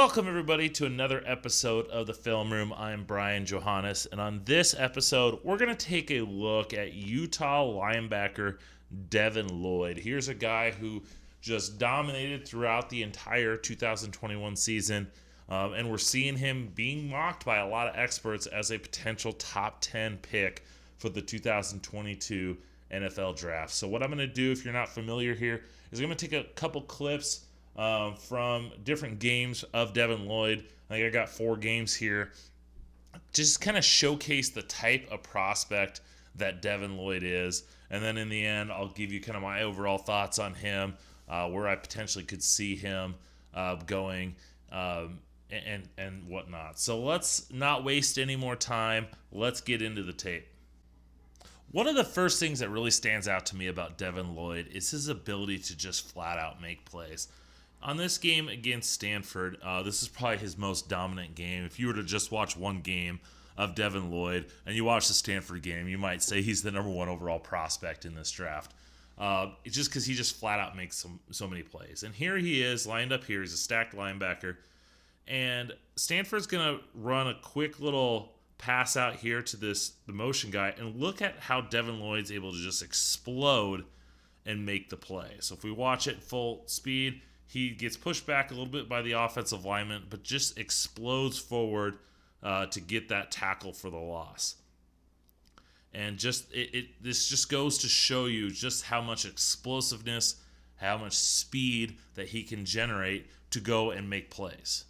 Welcome, everybody, to another episode of the Film Room. I'm Brian Johannes, and on this episode, we're going to take a look at Utah linebacker Devin Lloyd. Here's a guy who just dominated throughout the entire 2021 season, and we're seeing him being mocked by a lot of experts as a potential top 10 pick for the 2022 NFL Draft. So what I'm going to do, if you're not familiar here, is I'm going to take a couple clips from different games of Devin Lloyd. I got 4 games here. Just kind of showcase the type of prospect that Devin Lloyd is. And then in the end, I'll give you kind of my overall thoughts on him, where I potentially could see him going and whatnot. So let's not waste any more time. Let's get into the tape. One of the first things that really stands out to me about Devin Lloyd is his ability to just flat out make plays. On this game against Stanford, this is probably his most dominant game. If you were to just watch one game of Devin Lloyd and you watch the Stanford game, you might say he's the number 1 overall prospect in this draft. It's just because he just flat out makes so many plays. And here he is lined up here. He's a stacked linebacker. And Stanford's going to run a quick little pass out here to the motion guy. And look at how Devin Lloyd's able to just explode and make the play. So if we watch it full speed, he gets pushed back a little bit by the offensive lineman, but just explodes forward to get that tackle for the loss. And this just goes to show you just how much explosiveness, how much speed that he can generate to go and make plays.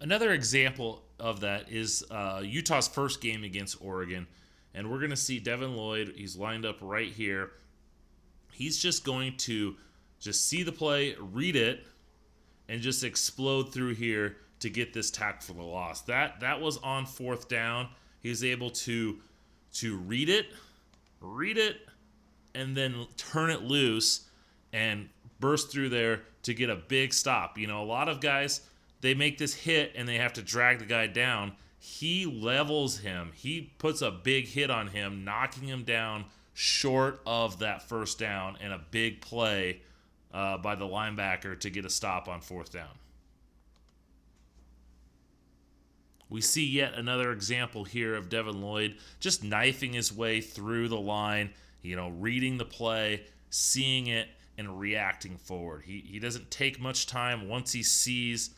Another example of that is Utah's first game against Oregon. And we're going to see Devin Lloyd. He's lined up right here. He's just going to just see the play, read it, and just explode through here to get this tackle for the loss. That was on 4th down. He was able to read it, and then turn it loose and burst through there to get a big stop. You know, a lot of guys, they make this hit and they have to drag the guy down. He levels him. He puts a big hit on him, knocking him down short of that first down, and a big play by the linebacker to get a stop on 4th down. We see yet another example here of Devin Lloyd just knifing his way through the line, reading the play, seeing it, and reacting forward. He doesn't take much time. Once he sees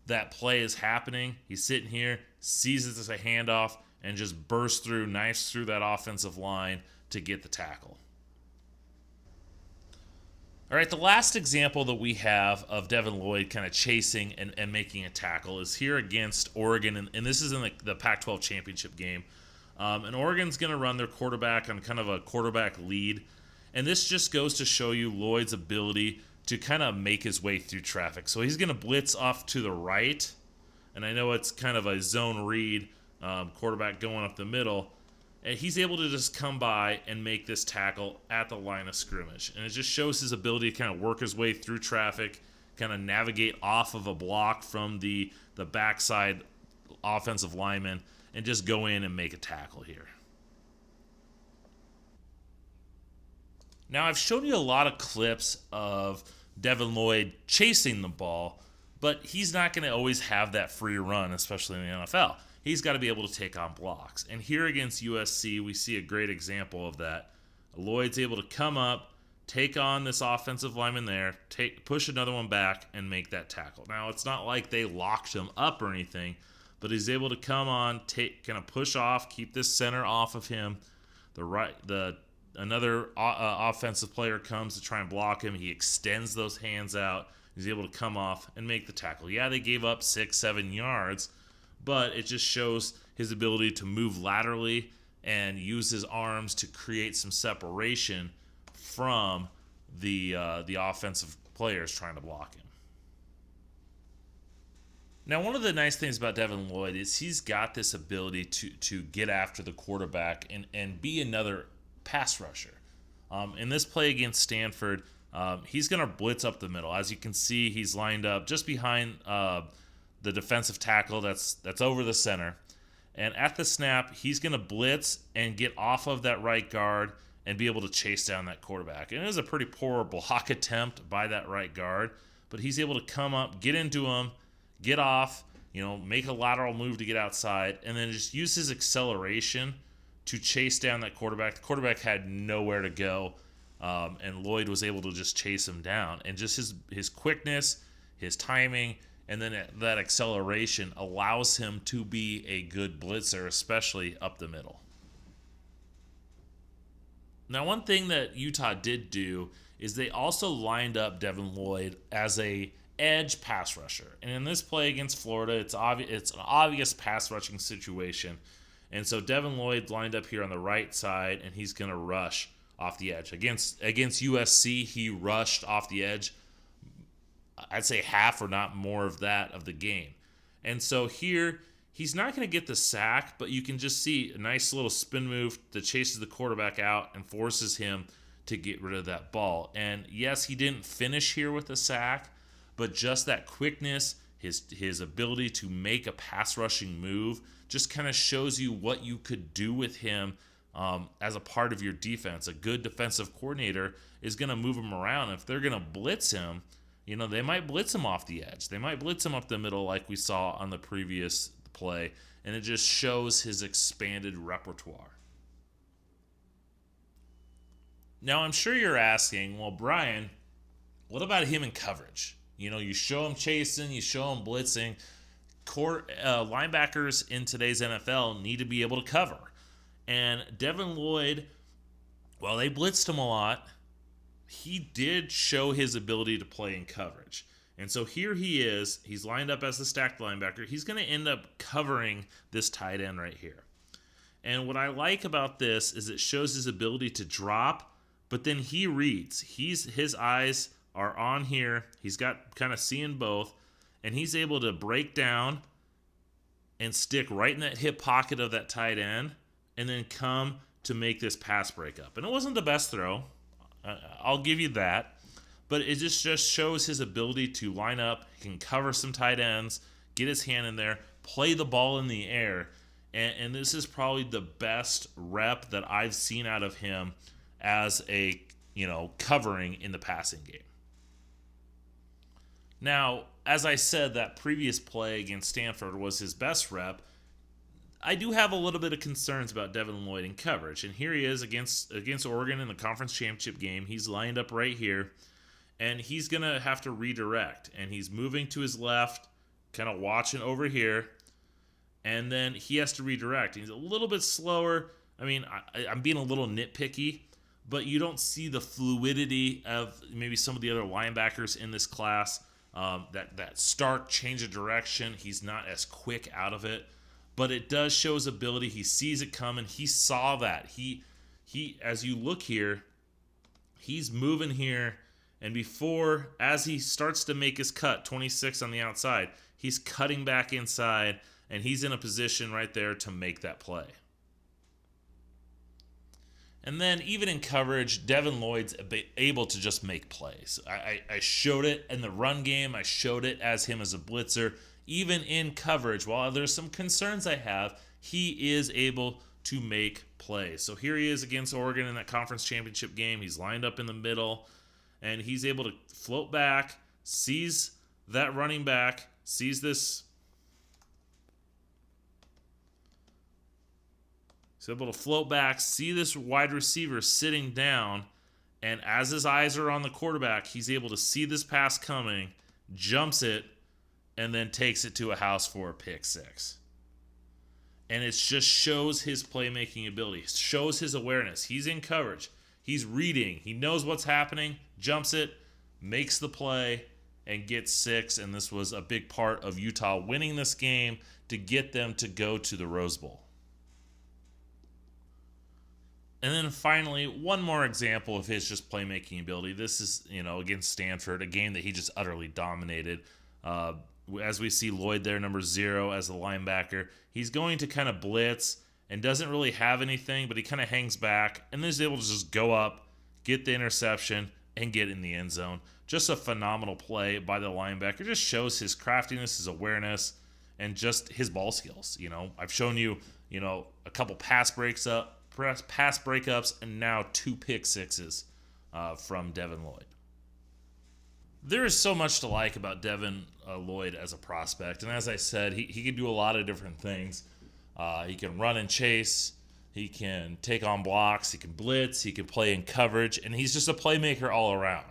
that play is happening, he's sitting here, sees it as a handoff, and just bursts through, knifes through that offensive line to get the tackle. All right, the last example that we have of Devin Lloyd kind of chasing and making a tackle is here against Oregon, and this is in the Pac-12 championship game. And Oregon's going to run their quarterback on kind of a quarterback lead, and this just goes to show you Lloyd's ability to kind of make his way through traffic. So he's going to blitz off to the right, and I know it's kind of a zone read, quarterback going up the middle, and he's able to just come by and make this tackle at the line of scrimmage. And it just shows his ability to kind of work his way through traffic, kind of navigate off of a block from the backside offensive lineman, and just go in and make a tackle here. Now, I've shown you a lot of clips of Devin Lloyd chasing the ball, but he's not going to always have that free run, especially in the NFL. He's got to be able to take on blocks. And here against USC, we see a great example of that. Lloyd's able to come up, take on this offensive lineman there, push another one back, and make that tackle. Now, it's not like they locked him up or anything, but he's able to come on, kind of push off, keep this center off of him. Another offensive player comes to try and block him. He extends those hands out. He's able to come off and make the tackle. Yeah, they gave up 6-7 yards, but it just shows his ability to move laterally and use his arms to create some separation from the offensive players trying to block him. Now, one of the nice things about Devin Lloyd is he's got this ability to get after the quarterback and be another pass rusher. In this play against Stanford, he's going to blitz up the middle. As you can see, he's lined up just behind the defensive tackle that's over the center. And at the snap, he's going to blitz and get off of that right guard and be able to chase down that quarterback. And it was a pretty poor block attempt by that right guard, but he's able to come up, get into him, get off, make a lateral move to get outside, and then just use his acceleration to chase down that quarterback. The quarterback had nowhere to go, and Lloyd was able to just chase him down. And just his quickness, his timing, and then that acceleration allows him to be a good blitzer, especially up the middle. Now, one thing that Utah did do is they also lined up Devin Lloyd as a edge pass rusher. And in this play against Florida, it's an obvious pass rushing situation. And so Devin Lloyd lined up here on the right side, and he's going to rush off the edge. Against USC, he rushed off the edge, I'd say half or not more of that of the game. And so here, he's not going to get the sack, but you can just see a nice little spin move that chases the quarterback out and forces him to get rid of that ball. And yes, he didn't finish here with a sack, but just that quickness, his ability to make a pass rushing move just kind of shows you what you could do with him as a part of your defense. A good defensive coordinator is going to move him around. If they're going to blitz him, they might blitz him off the edge. They might blitz him up the middle like we saw on the previous play, and it just shows his expanded repertoire. Now, I'm sure you're asking, well, Brian, what about him in coverage? You show him chasing, you show him blitzing. Linebackers in today's NFL need to be able to cover. And Devin Lloyd, while they blitzed him a lot, he did show his ability to play in coverage. And so here he is. He's lined up as the stacked linebacker. He's going to end up covering this tight end right here. And what I like about this is it shows his ability to drop, but then he reads. His eyes are on here. He's got kind of seeing both, and he's able to break down and stick right in that hip pocket of that tight end and then come to make this pass breakup. And it wasn't the best throw. I'll give you that. But it just shows his ability to line up. He can cover some tight ends, get his hand in there, play the ball in the air. And this is probably the best rep that I've seen out of him as a, covering in the passing game. Now, as I said, that previous play against Stanford was his best rep. I do have a little bit of concerns about Devin Lloyd in coverage. And here he is against Oregon in the conference championship game. He's lined up right here. And he's going to have to redirect. And he's moving to his left, kind of watching over here. And then he has to redirect. He's a little bit slower. I mean, I'm being a little nitpicky. But you don't see the fluidity of maybe some of the other linebackers in this class. That stark change of direction. He's not as quick out of it. But it does show his ability. He sees it coming. He saw that. He as you look here, he's moving here. And as he starts to make his cut, 26 on the outside, he's cutting back inside, and he's in a position right there to make that play. And then even in coverage, Devin Lloyd's able to just make plays. I showed it in the run game. I showed it as him as a blitzer. Even in coverage, while there's some concerns I have, he is able to make plays. So here he is against Oregon in that conference championship game. He's lined up in the middle, and he's able to float back, sees that running back, sees this. He's able to float back, see this wide receiver sitting down, and as his eyes are on the quarterback, he's able to see this pass coming, jumps it, and then takes it to a house for a pick six. And it just shows his playmaking ability. It shows his awareness. He's in coverage. He's reading. He knows what's happening, jumps it, makes the play, and gets six. And this was a big part of Utah winning this game to get them to go to the Rose Bowl. And then finally, one more example of his just playmaking ability. This is, against Stanford, a game that he just utterly dominated. As we see Lloyd there, number 0 as the linebacker. He's going to kind of blitz and doesn't really have anything, but he kind of hangs back and then is able to just go up, get the interception, and get in the end zone. Just a phenomenal play by the linebacker. Just shows his craftiness, his awareness, and just his ball skills. I've shown you, a couple pass breakups, and now 2 pick sixes from Devin Lloyd. There is so much to like about Devin Lloyd as a prospect. And as I said, he can do a lot of different things. He can run and chase. He can take on blocks. He can blitz. He can play in coverage. And he's just a playmaker all around.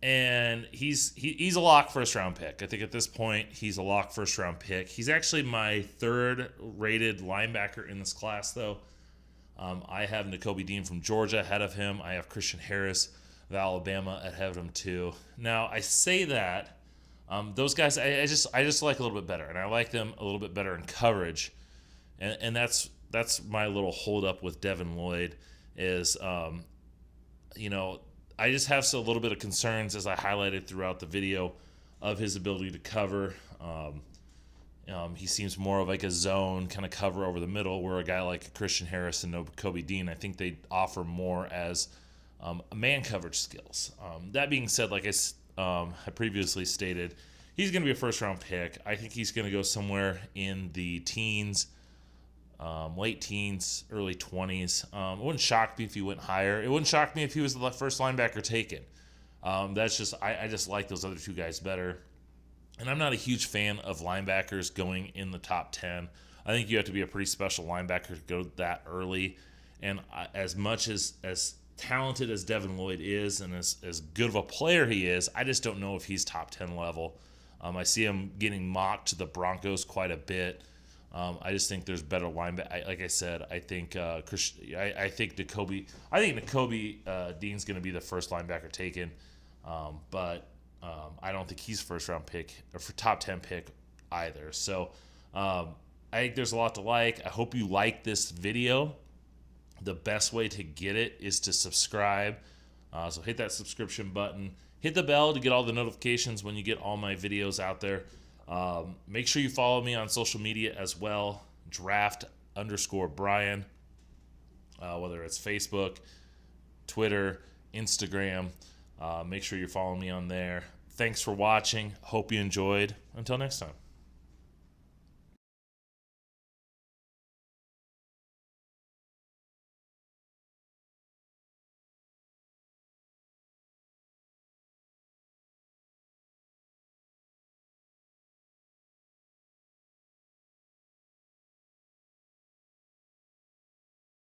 And he's a lock first round pick. I think at this point, he's a lock first round pick. He's actually my third rated linebacker in this class, though. I have Nakobe Dean from Georgia ahead of him. I have Christian Harris of Alabama ahead of him too. Now I say that those guys I just like a little bit better, and I like them a little bit better in coverage, and that's my little hold up with Devin Lloyd is I just have a little bit of concerns, as I highlighted throughout the video, of his ability to cover. He seems more of like a zone kind of cover over the middle, where a guy like Christian Harris and Nakobe Dean, I think they offer more as man coverage skills. That being said, like I previously stated, he's going to be a first-round pick. I think he's going to go somewhere in the teens, late teens, early 20s. It wouldn't shock me if he went higher. It wouldn't shock me if he was the first linebacker taken. That's just I just like those other two guys better. And I'm not a huge fan of linebackers going in the top 10. I think you have to be a pretty special linebacker to go that early. And as much as talented as Devin Lloyd is and as good of a player he is, I just don't know if he's top 10 level. I see him getting mocked to the Broncos quite a bit. I just think there's better linebacker. Like I said, I think Nakobe Dean's going to be the first linebacker taken, but I don't think he's first round pick or for top 10 pick either. So I think there's a lot to like. I hope you like this video. The best way to get it is to subscribe. So hit that subscription button. Hit the bell to get all the notifications when you get all my videos out there. Make sure you follow me on social media as well. Draft_Brian. Whether it's Facebook, Twitter, Instagram. Make sure you're following me on there. Thanks for watching. Hope you enjoyed. Until next time.